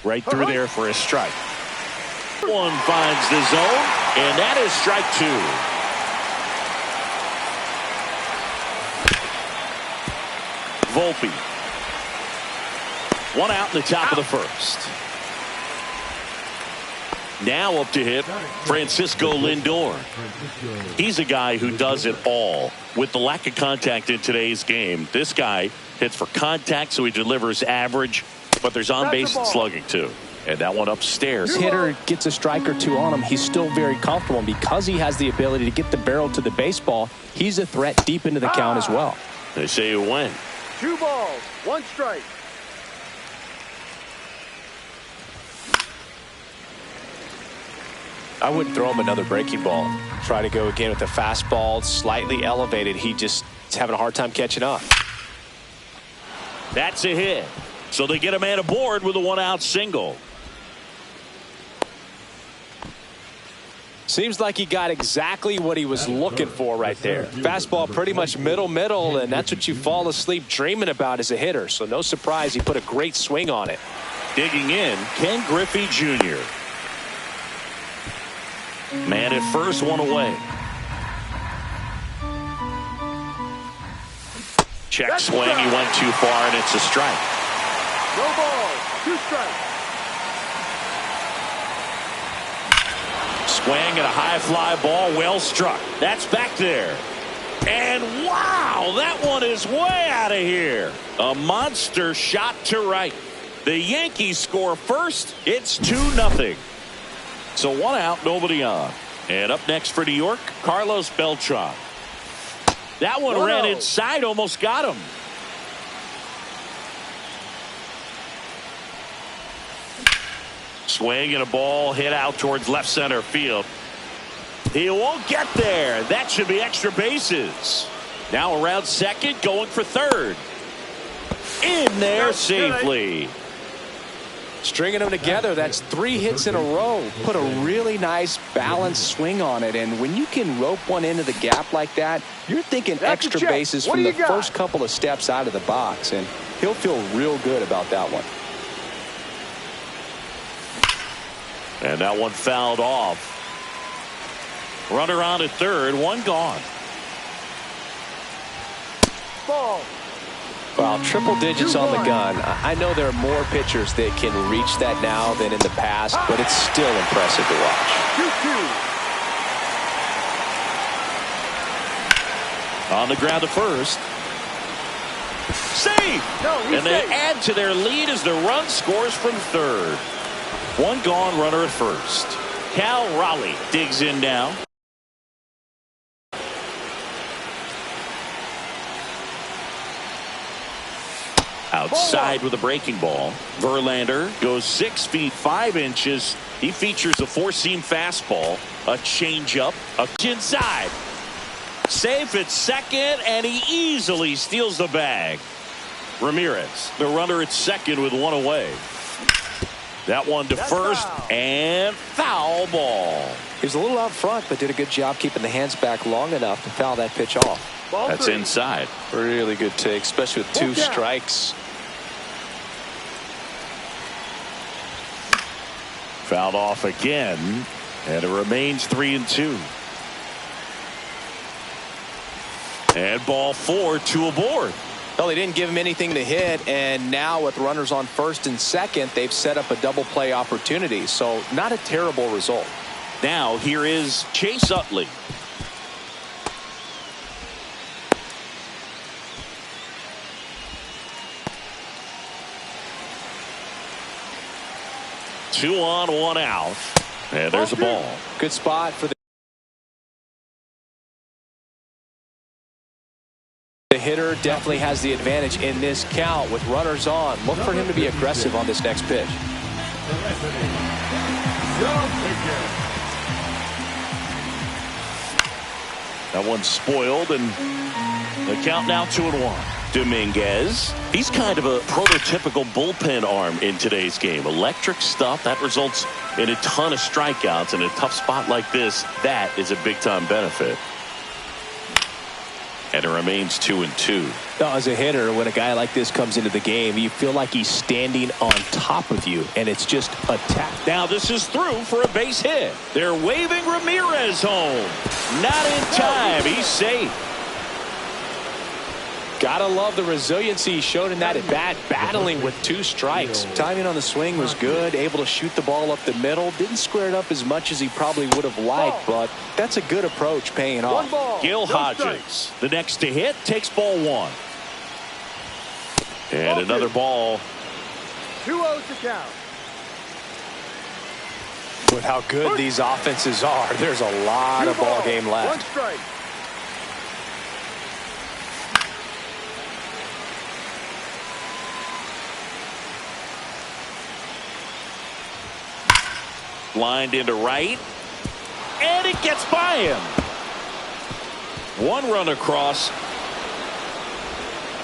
Right through there for a strike. One finds the zone, and that is strike two. Volpe. One out in the top of the first. Now up to hit Francisco Lindor. He's a guy who does it all. With the lack of contact in today's game, this guy hits for contact, so he delivers average, but there's on-base and slugging too. And that one upstairs. Hitter gets a strike or two on him. He's still very comfortable. And because he has the ability to get the barrel to the baseball, he's a threat deep into the count as well. They say you win. 2 balls, 1 strike. I wouldn't throw him another breaking ball. Try to go again with the fastball, slightly elevated. He just is having a hard time catching up. That's a hit. So they get a man aboard with a 1-out single. Seems like he got exactly what he was looking for right there. Fastball pretty much middle, and that's what you fall asleep dreaming about as a hitter. So no surprise he put a great swing on it. Digging in, Ken Griffey Jr. Man at first, one away. Check swing, he went too far, and it's a strike. No ball, 2 strikes. Swing and a high fly ball, well struck. That's back there. And wow, that one is way out of here. A monster shot to right. The Yankees score first. It's 2-0. So 1 out, nobody on. And up next for New York, Carlos Beltran. That one ran inside, almost got him. Swing and a ball hit out towards left center field. He won't get there. That should be extra bases. Now around second, going for third. In there safely. Stringing them together, that's 3 hits in a row. Put a really nice balanced swing on it, and when you can rope one into the gap like that, you're thinking extra bases from the first couple of steps out of the box, and he'll feel real good about that one. And that one fouled off. Runner on at third, 1 gone. Ball. Well, triple digits on the gun. I know there are more pitchers that can reach that now than in the past, but it's still impressive to watch. 2-2. On the ground to first. Save! And they add to their lead as the run scores from third. 1 gone, runner at first. Cal Raleigh digs in now. Outside with a breaking ball. Verlander goes 6 feet 5 inches. He features a 4-seam fastball, a changeup, a inside. Safe at second, and he easily steals the bag. Ramirez, the runner at second with 1 away. That one to first, and foul ball. He was a little out front, but did a good job keeping the hands back long enough to foul that pitch off. That's inside. Really good take, especially with 2 strikes. Fouled off again, and it remains 3-2. And ball 4, 2 aboard. Well, they didn't give him anything to hit, and now with runners on first and second, they've set up a double play opportunity. So not a terrible result. Now here is Chase Utley. Two on, 1 out. And there's a ball. Good spot for the hitter. Definitely has the advantage in this count with runners on. Look for him to be aggressive on this next pitch. That one's spoiled, and the count now 2-1. Dominguez, he's kind of a prototypical bullpen arm in today's game. Electric stuff that results in a ton of strikeouts. In a tough spot like this, that is a big time benefit. And it remains 2-2. Now, as a hitter, when a guy like this comes into the game, you feel like he's standing on top of you, and it's just a tap. Now this is through for a base hit. They're waving Ramirez home. Not in time. He's safe. Gotta love the resiliency he showed in that at bat, battling with 2 strikes. Timing on the swing was good, able to shoot the ball up the middle. Didn't square it up as much as he probably would have liked, but that's a good approach paying off. Gil Hodges, the next to hit, takes ball 1. And another ball. 2-0 to count. With how good these offenses are, there's a lot of ball game left. 1 strike. Lined into right, and it gets by him. 1 run across.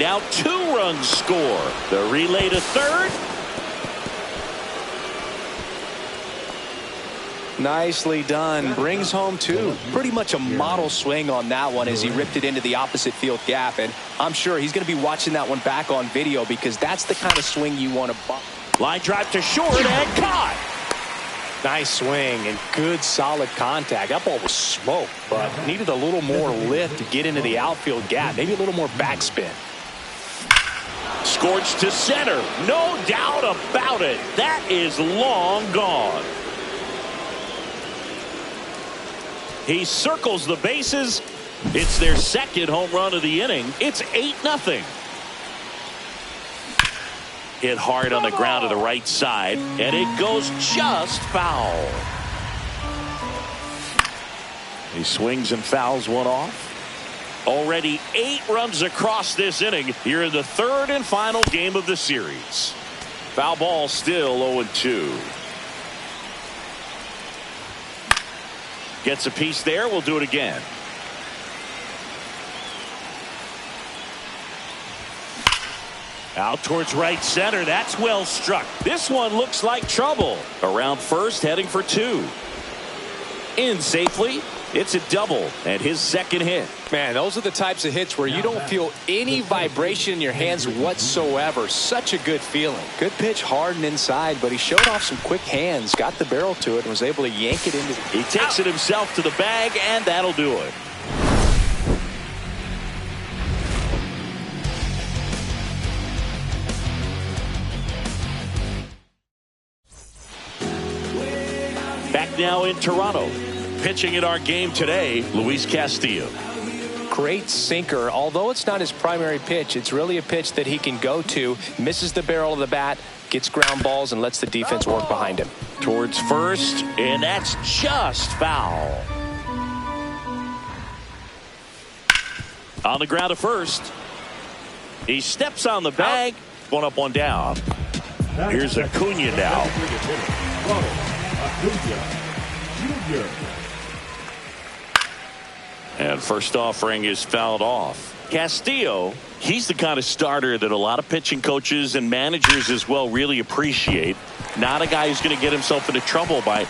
Now 2 runs score. The relay to third. Nicely done. Brings home 2. Pretty much a model swing on that one as he ripped it into the opposite field gap, and I'm sure he's going to be watching that one back on video because that's the kind of swing you want to bump. Line drive to short and caught. Nice swing and good solid contact. That ball was smoked, but needed a little more lift to get into the outfield gap. Maybe a little more backspin. Scorched to center. No doubt about it. That is long gone. He circles the bases. It's their second home run of the inning. It's 8-0. Hit hard on the ground to the right side, and it goes just foul. He swings and fouls one off. Already 8 runs across this inning here in the 3rd and final game of the series. Foul ball still 0-2. Gets a piece there. We'll do it again. Out towards right center. That's well struck. This one looks like trouble. Around first, heading for 2. In safely. It's a double and his second hit. Man, those are the types of hits where you don't feel any vibration in your hands whatsoever. Such a good feeling. Good pitch hard and inside, but he showed off some quick hands, got the barrel to it, and was able to yank it into the... He takes it himself to the bag, and that'll do it. Back now in Toronto. Pitching in our game today, Luis Castillo. Great sinker. Although it's not his primary pitch, it's really a pitch that he can go to. Misses the barrel of the bat, gets ground balls, and lets the defense work behind him. Towards first, and that's just foul. On the ground to first. He steps on the bag. One up, one down. Here's Acuna now. And first offering is fouled off. Castillo, he's the kind of starter that a lot of pitching coaches and managers as well really appreciate. Not a guy who's going to get himself into trouble by...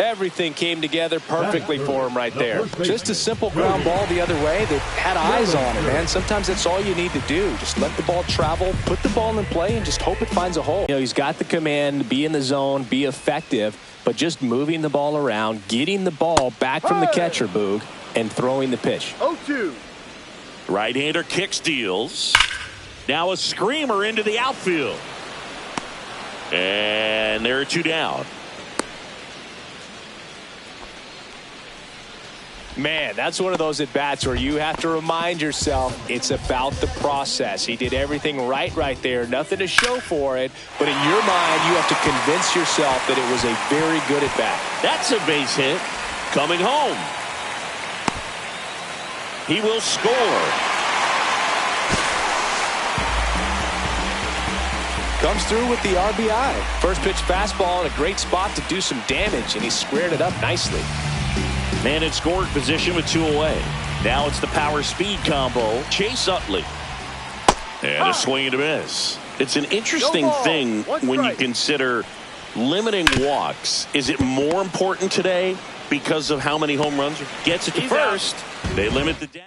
Everything came together perfectly for him right there. Just a simple ground ball the other way that had eyes on it, man. Sometimes that's all you need to do. Just let the ball travel, put the ball in play, and just hope it finds a hole. You know, he's got the command, be in the zone, be effective, but just moving the ball around, getting the ball back from the catcher, Boog, and throwing the pitch. 0-2. Right-hander kicks, deals. Now a screamer into the outfield. And there are 2 down. Man, that's one of those at-bats where you have to remind yourself it's about the process. He did everything right there. Nothing to show for it. But in your mind, you have to convince yourself that it was a very good at-bat. That's a base hit. Coming home. He will score. Comes through with the RBI. First pitch fastball in a great spot to do some damage, and he squared it up nicely. Man in scoring position with 2 away. Now it's the power speed combo. Chase Utley. And a swing and a miss. It's an interesting thing when you consider Limiting walks. Is it more important today because of how many home runs? Gets it to first. They limit the damage.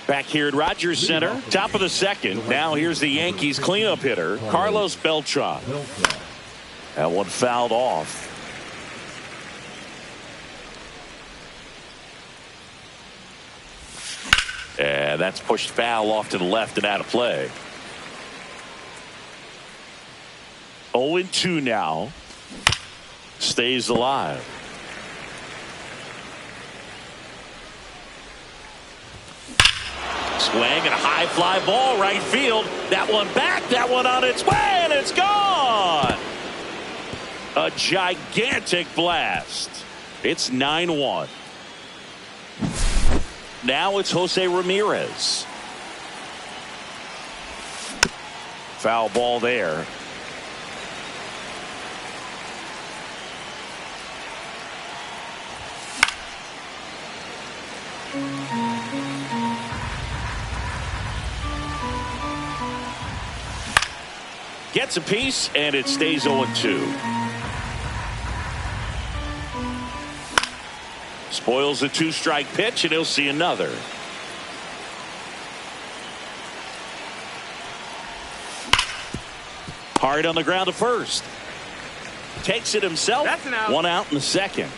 Back here at Rogers Center, top of the second. Now here's the Yankees cleanup hitter, Carlos Beltran. That one fouled off. And that's pushed foul off to the left and out of play. 0-2 now. Stays alive. Swing and a high fly ball right field. That one back, that one on its way, and it's gone. A gigantic blast. It's 9-1. Now it's Jose Ramirez. Foul ball there. Gets a piece, and it stays 0-2. Spoils a two-strike pitch, and he'll see another. Hard on the ground to first. Takes it himself. That's an out. One out in the second.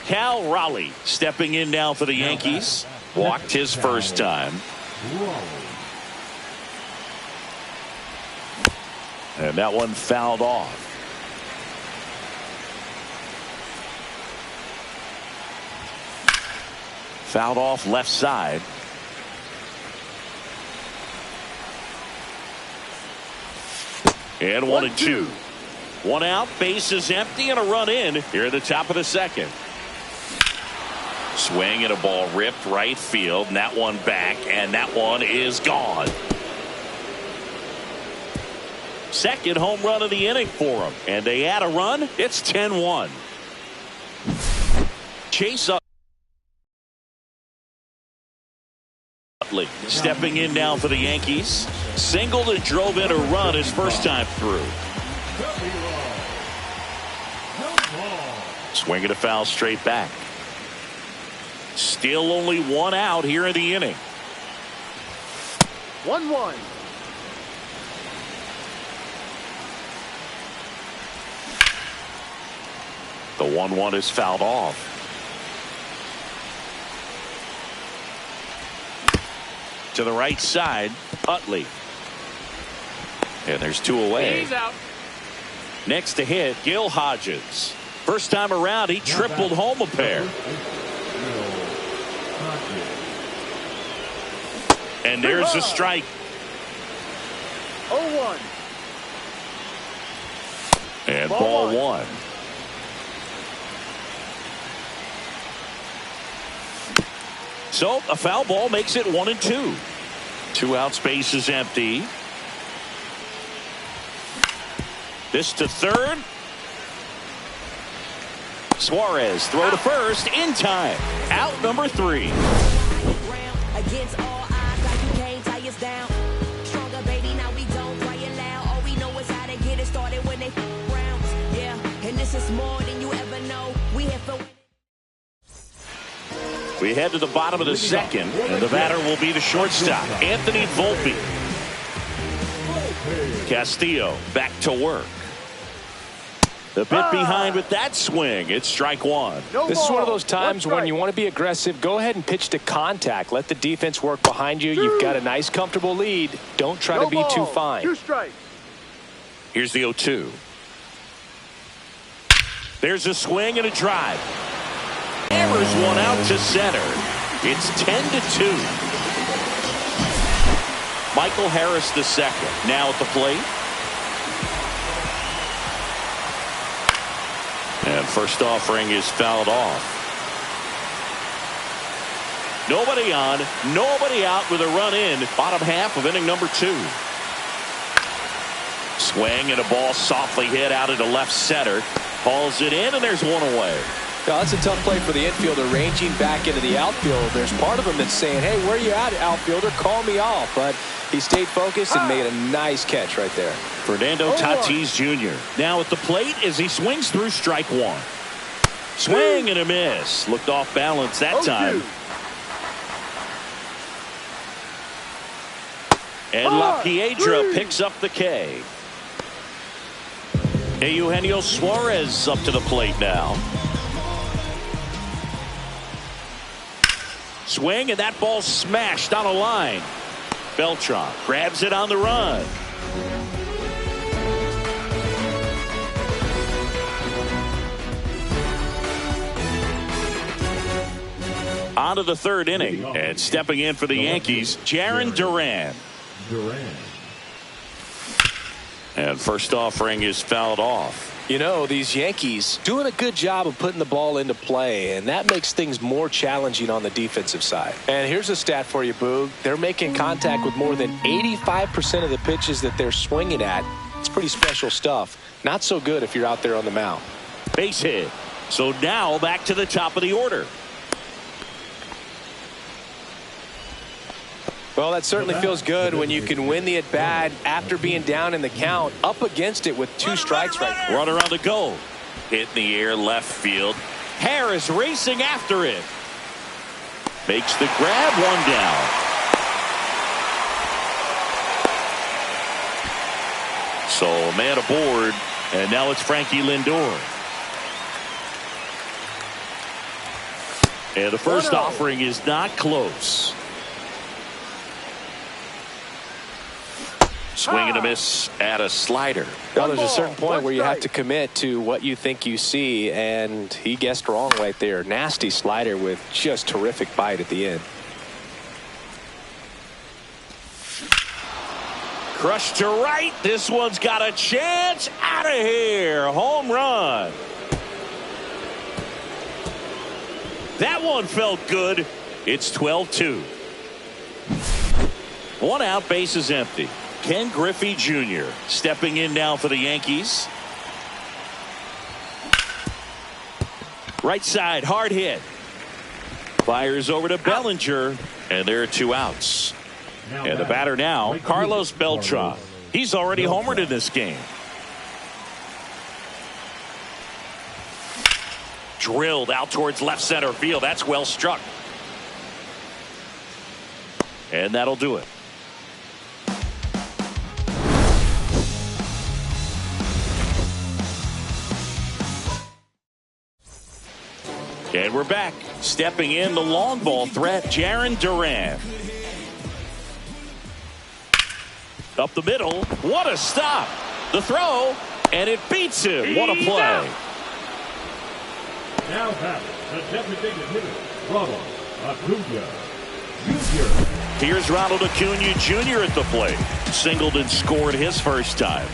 Cal Raleigh stepping in now for the Yankees. Walked his first time. And that one fouled off. Fouled off left side. And 1-2. One out, base is empty, and a run in here at the top of the second. Swing and a ball ripped right field, and that one back, and that one is gone. Second home run of the inning for him, and they add a run. It's 10-1. Chase up. Stepping in now for the Yankees. Singled and drove in a run his first time through. Swinging a foul straight back. Still only one out here in the inning. 1-1. The 1-1 is fouled off. To the right side, Utley. And there's two away. He's out. Next to hit, Gil Hodges. First time around, he tripled home a pair. And there's a strike. 0-1. And ball one. So a foul ball makes it 1-2. Two out, space is empty. This to third. Suarez throw to first in time. Out number 3. Against all odds, like you can't tie us down. Stronger, baby, now we don't cry it loud. All we know is how to get it started when they rounds. Yeah, and this is more than you ever know. We here for. We head to the bottom of the second, and the batter will be the shortstop, Anthony Volpe. Castillo back to work. The bit behind with that swing. It's strike one. This is one of those times when you want to be aggressive. Go ahead and pitch to contact. Let the defense work behind you. You've got a nice, comfortable lead. Don't try to be too fine. 2 strikes. Here's the 0-2. There's a swing and a drive. Hammers one out to center. It's 10-2. Michael Harris the second. Now at the plate. And first offering is fouled off. Nobody on, nobody out with a run in. Bottom half of inning number 2. Swing and a ball softly hit out into left center. Hauls it in, and there's one away. Now, that's a tough play for the infielder, ranging back into the outfield. There's part of him that's saying, hey, where you at, outfielder? Call me off. But He stayed focused and made a nice catch right there. Fernando Tatis Jr. now at the plate as he swings through strike one. Swing and a miss. Looked off balance that time. And La Piedra picks up the K. Eugenio Suarez up to the plate now. Swing, and that ball smashed on a line. Beltran grabs it on the run. On to the third inning, and stepping in for the Yankees, Jarren Duran. And first offering is fouled off. You know, these Yankees doing a good job of putting the ball into play, and that makes things more challenging on the defensive side. And here's a stat for you, Boog. They're making contact with more than 85% of the pitches that they're swinging at. It's pretty special stuff. Not so good if you're out there on the mound. Base hit. So now back to the top of the order. Well, that certainly feels good when you can win the at-bat after being down in the count, up against it with 2 strikes right now. Runner on the go. Hit in the air left field. Harris racing after it. Makes the grab, one down. So man aboard, and now it's Frankie Lindor. And the first offering is not close. Swing and a miss at a slider. Well, there's a certain point where you have to commit to what you think you see, and he guessed wrong right there. Nasty slider with just terrific bite at the end. Crushed to right. This one's got a chance. Out of here. Home run. That one felt good. It's 12-2. 1 out, base is empty. Ken Griffey Jr. stepping in now for the Yankees. Right side, hard hit. Fires over to Bellinger, and there are 2 outs. And the batter now, Carlos Beltran. He's already homered in this game. Drilled out towards left center field. That's well struck. And that'll do it. And we're back. Stepping in the long ball threat, Jarren Duran. Up the middle. What a stop. The throw, and it beats him. What a play. Now back, the designated hitter, Ronald Acuna Jr. Here's Ronald Acuna Jr. at the plate. Singled and scored his first time.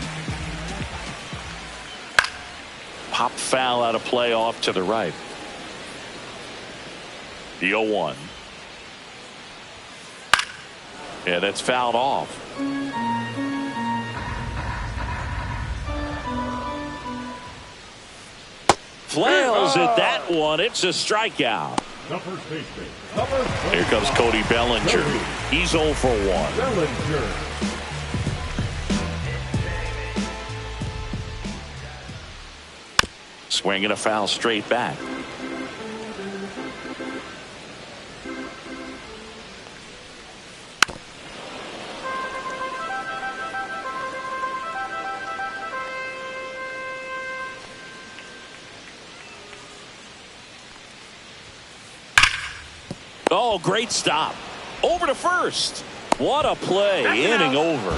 Pop foul out of play off to the right. The 0-1. Yeah, that's fouled off. Flails at that one. It's a strikeout. Here comes Cody Bellinger. He's 0 for 1. Bellinger. Swinging a foul straight back. Oh, great stop. Over to first. What a play. Inning over.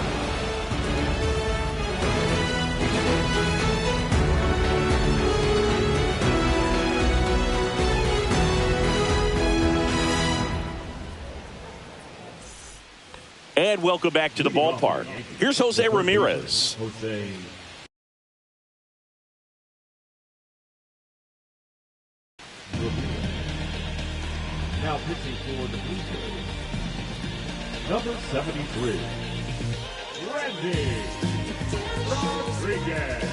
And welcome back to the ballpark. Here's Jose Ramirez. Now pitching for the Blue Jays, number 73, Randy Rodriguez.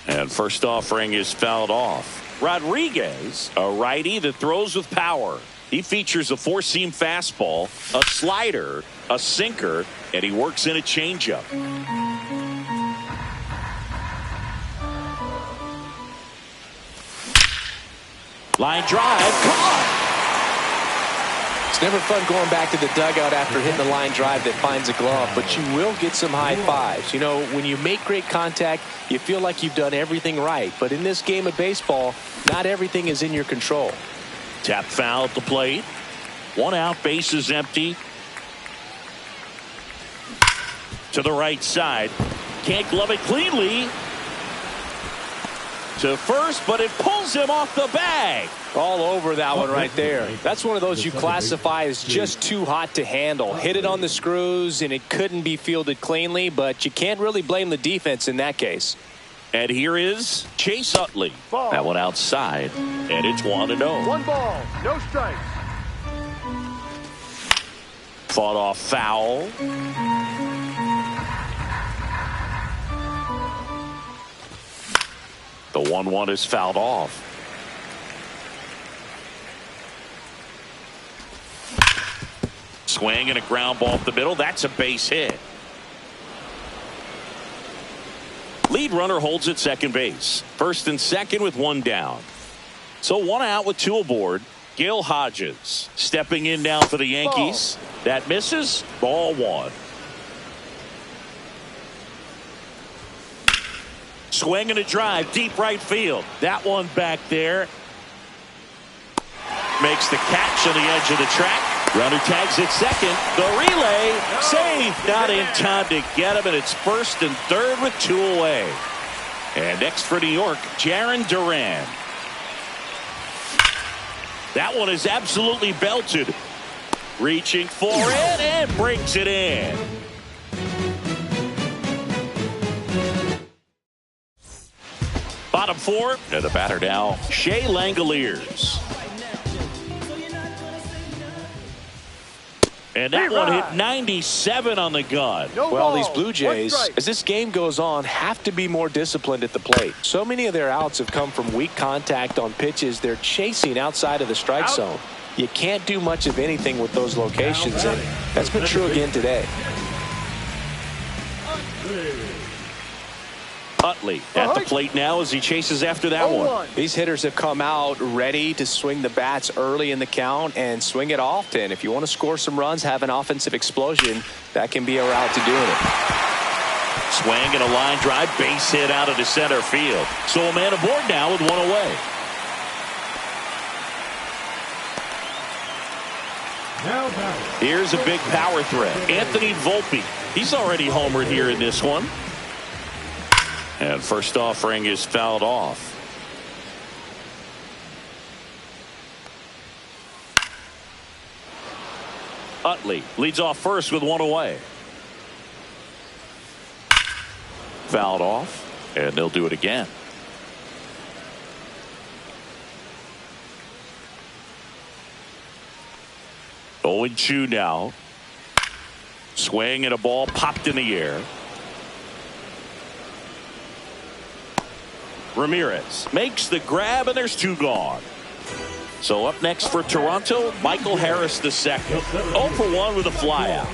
And first offering is fouled off. Rodriguez, a righty that throws with power. He features a four-seam fastball, a slider, a sinker, and he works in a changeup. Line drive, caught! It's never fun going back to the dugout after hitting a line drive that finds a glove, but you will get some high fives. You know, when you make great contact, you feel like you've done everything right. But in this game of baseball, not everything is in your control. Tap foul at the plate. One out, bases empty. To the right side. Can't glove it cleanly. To first, but it pulls him off the bag. All over that one right there. That's one of those you classify as just too hot to handle. Hit it on the screws, and it couldn't be fielded cleanly, but you can't really blame the defense in that case. And here is Chase Utley. Ball. That one outside, and it's 1-0. 1 ball, no strikes. Fought off foul. The 1-1 is fouled off. Swing and a ground ball up the middle. That's a base hit. Lead runner holds at second base. First and second with one down. So one out with two aboard. Gil Hodges stepping in now for the Yankees. Ball. That misses. Ball one. Swing and a drive deep right field. That one back there. Makes the catch on the edge of the track. Runner tags at second. The relay saved. Not in time to get him, and it's first and third with two away. And next for New York, Jarren Duran. That one is absolutely belted. Reaching for it and brings it in. Bottom four, and the batter now, Shea Langoliers. And that one hit 97 on the gun. Well, these Blue Jays, as this game goes on, have to be more disciplined at the plate. So many of their outs have come from weak contact on pitches they're chasing outside of the strike zone. You can't do much of anything with those locations, and that's been true again today. Utley at the plate now as he chases after that one. These hitters have come out ready to swing the bats early in the count and swing it often. If you want to score some runs, have an offensive explosion, that can be a route to doing it. Swing and a line drive, base hit out of the center field. So a man aboard now with one away. Here's a big power threat. Anthony Volpe. He's already homered here in this one. And first offering is fouled off. Utley leads off first with one away. Fouled off, and they'll do it again. Oh, 0-2 now. Swing and a ball popped in the air. Ramirez makes the grab, and there's two gone. So up next for Toronto, Michael Harris II. 0 for 1 with a flyout.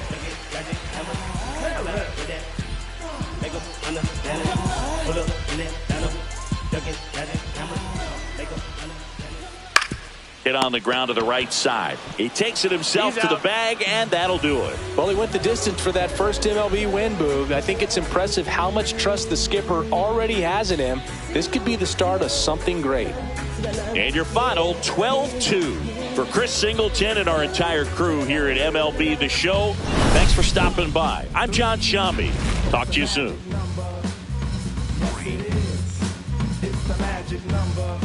Hit on the ground to the right side. He takes it himself to the bag, and that'll do it. Well, he went the distance for that first MLB win, Boog. I think it's impressive how much trust the skipper already has in him. This could be the start of something great. And your final, 12-2. For Chris Singleton and our entire crew here at MLB The Show, thanks for stopping by. I'm John Shambi. Talk to you soon. It's the magic number.